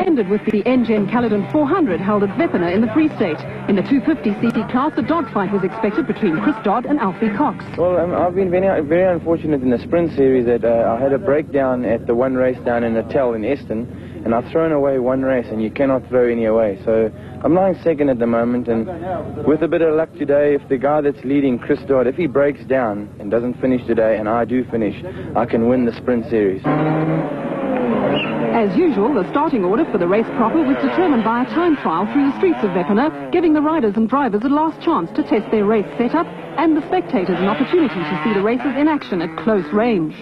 ended with the NGen Caledon 400 held at Veppiner in the Free State. In the 250cc class, a dogfight was expected between Chris Dodd and Alfie Cox. Well, I've been very unfortunate in the sprint series that I had a breakdown at the one race down in Natal in Eston, and I've thrown away one race, and you cannot throw any away. So I'm lying second at the moment, and with a bit of luck today, if the guy that's leading, Chris Dodd, if he breaks down and doesn't finish today, and I do finish, I can win the sprint series. As usual, the starting order for the race proper was determined by a time trial through the streets of Veppiner, giving the riders and drivers a last chance to test their race setup and the spectators an opportunity to see the races in action at close range.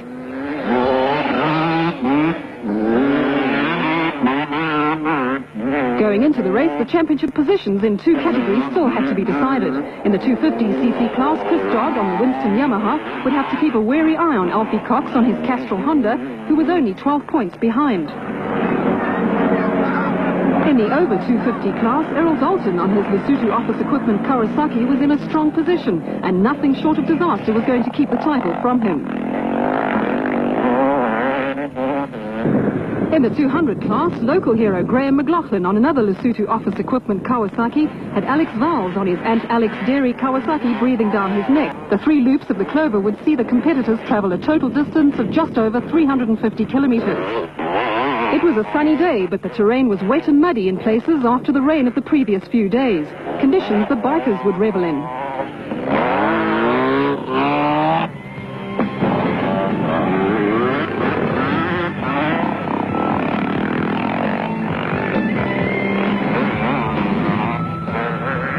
Going into the race, the championship positions in two categories still had to be decided. In the 250cc class, Chris Dodd on the Winston Yamaha would have to keep a wary eye on Alfie Cox on his Castrol Honda, who was only 12 points behind. In the over 250 class, Errol Dalton on his Lesotho Office Equipment Kawasaki was in a strong position, and nothing short of disaster was going to keep the title from him. In the 200 class, local hero Graham McLaughlin on another Lesotho Office Equipment Kawasaki had Alex Vowles on his Aunt Alex Dairy Kawasaki breathing down his neck. The three loops of the Clover would see the competitors travel a total distance of just over 350 kilometers. It was a sunny day, but the terrain was wet and muddy in places after the rain of the previous few days. Conditions the bikers would revel in.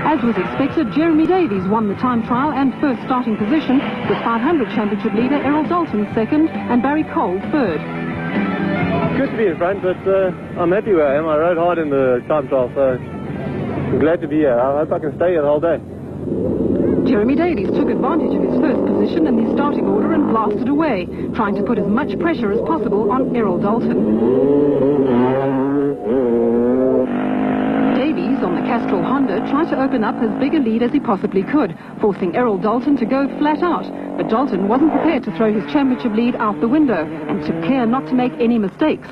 As was expected, Jeremy Davies won the time trial and first starting position, with 500 championship leader Errol Dalton second and Barry Cole third. Good to be in front, but I'm happy where I am. I rode hard in the time trial, so I'm glad to be here. I hope I can stay here the whole day. Jeremy Davies took advantage of his first position in the starting order and blasted away, trying to put as much pressure as possible on Errol Dalton. Davies on the Castrol Honda tried to open up as big a lead as he possibly could, forcing Errol Dalton to go flat out. But Dalton wasn't prepared to throw his championship lead out the window and took care not to make any mistakes.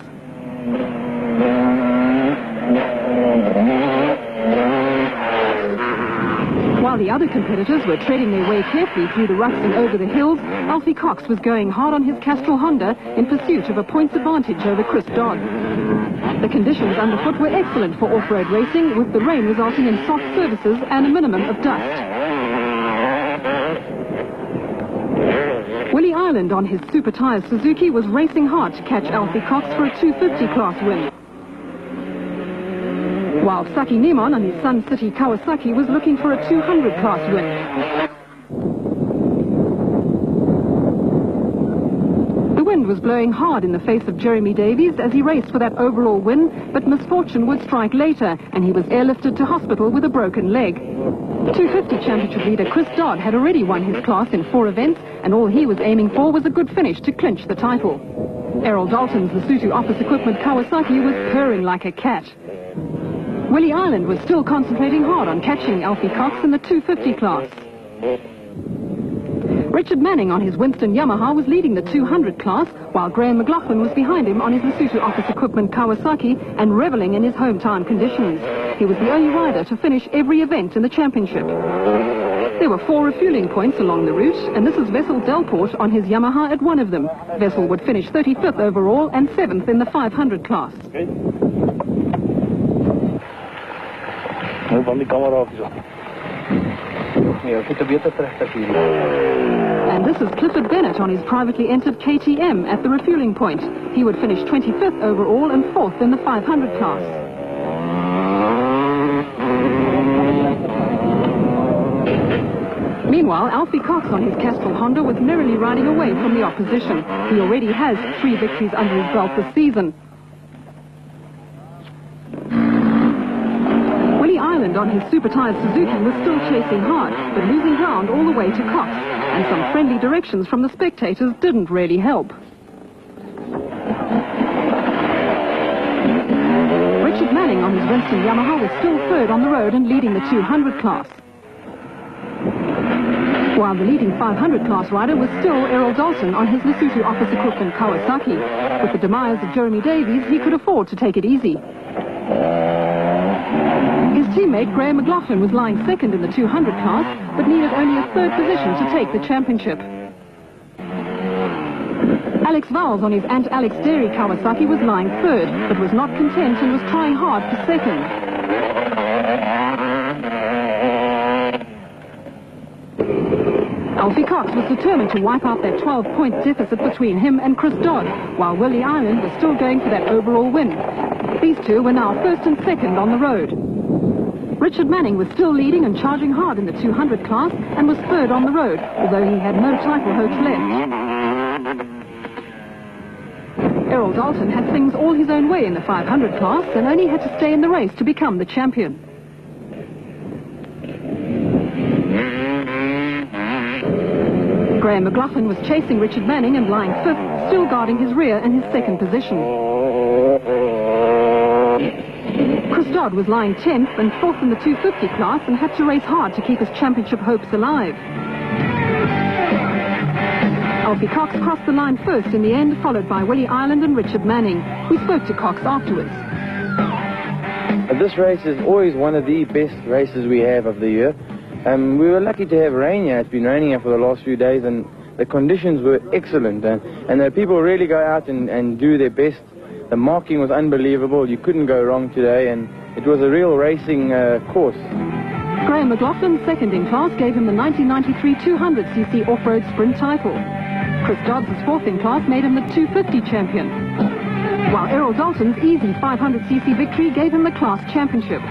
While the other competitors were treading their way carefully through the ruts and over the hills, Alfie Cox was going hard on his Castrol Honda in pursuit of a points advantage over Chris Dodd. The conditions underfoot were excellent for off-road racing, with the rain resulting in soft surfaces and a minimum of dust. Willie Ireland on his Super Tyres Suzuki was racing hard to catch Alfie Cox for a 250 class win, while Saki Nemon on his Sun City Kawasaki was looking for a 200 class win. The wind was blowing hard in the face of Jeremy Davies as he raced for that overall win, but misfortune would strike later, and he was airlifted to hospital with a broken leg. 250 championship leader Chris Dodd had already won his class in 4 events, and all he was aiming for was a good finish to clinch the title. Errol Dalton's Lesotho Office Equipment Kawasaki was purring like a cat. Willie Ireland was still concentrating hard on catching Alfie Cox in the 250 class. Richard Manning on his Winston Yamaha was leading the 200 class, while Graham McLaughlin was behind him on his Lesotho Office Equipment Kawasaki and reveling in his hometown conditions. He was the only rider to finish every event in the championship. There were 4 refueling points along the route, and this is Wessel Delport on his Yamaha at one of them. Wessel would finish 35th overall and 7th in the 500 class. And this is Clifford Bennett on his privately entered KTM at the refueling point. He would finish 25th overall and 4th in the 500 class. Meanwhile, Alfie Cox on his Castrol Honda was merrily riding away from the opposition. He already has 3 victories under his belt this season. Ireland on his Super Tyres Suzuki was still chasing hard, but losing ground all the way to Cox, and some friendly directions from the spectators didn't really help. Richard Manning on his Winston Yamaha was still third on the road and leading the 200 class, While the leading 500 class rider was still Errol Dalton on his Lesotho office equipment Kawasaki. With the demise of Jeremy Davies, he could afford to take it easy. His teammate Graham McLaughlin was lying second in the 200 class, but needed only a third position to take the championship. Alex Vowles on his Ant Alex Dairy Kawasaki was lying third, but was not content and was trying hard for second. Alfie Cox was determined to wipe out that 12-point deficit between him and Chris Dodd, while Willie Ireland was still going for that overall win. These two were now first and second on the road. Richard Manning was still leading and charging hard in the 200 class and was third on the road, although he had no title hopes left. Errol Dalton had things all his own way in the 500 class and only had to stay in the race to become the champion. Graham McLaughlin was chasing Richard Manning and lying fifth, still guarding his rear and his second position. Chris Dodd was lying 10th and 4th in the 250 class and had to race hard to keep his championship hopes alive. Alfie Cox crossed the line first in the end, followed by Willie Ireland and Richard Manning. We spoke to Cox afterwards. This race is always one of the best races we have of the year. We were lucky to have rain here. It's been raining here for the last few days, and the conditions were excellent. And the people really go out and do their best. The marking was unbelievable. You couldn't go wrong today, and it was a real racing course. Graham McLaughlin, second in class, gave him the 1993 200cc off-road sprint title. Chris Dodd's fourth in class made him the 250 champion, while Errol Dalton's easy 500cc victory gave him the class championship.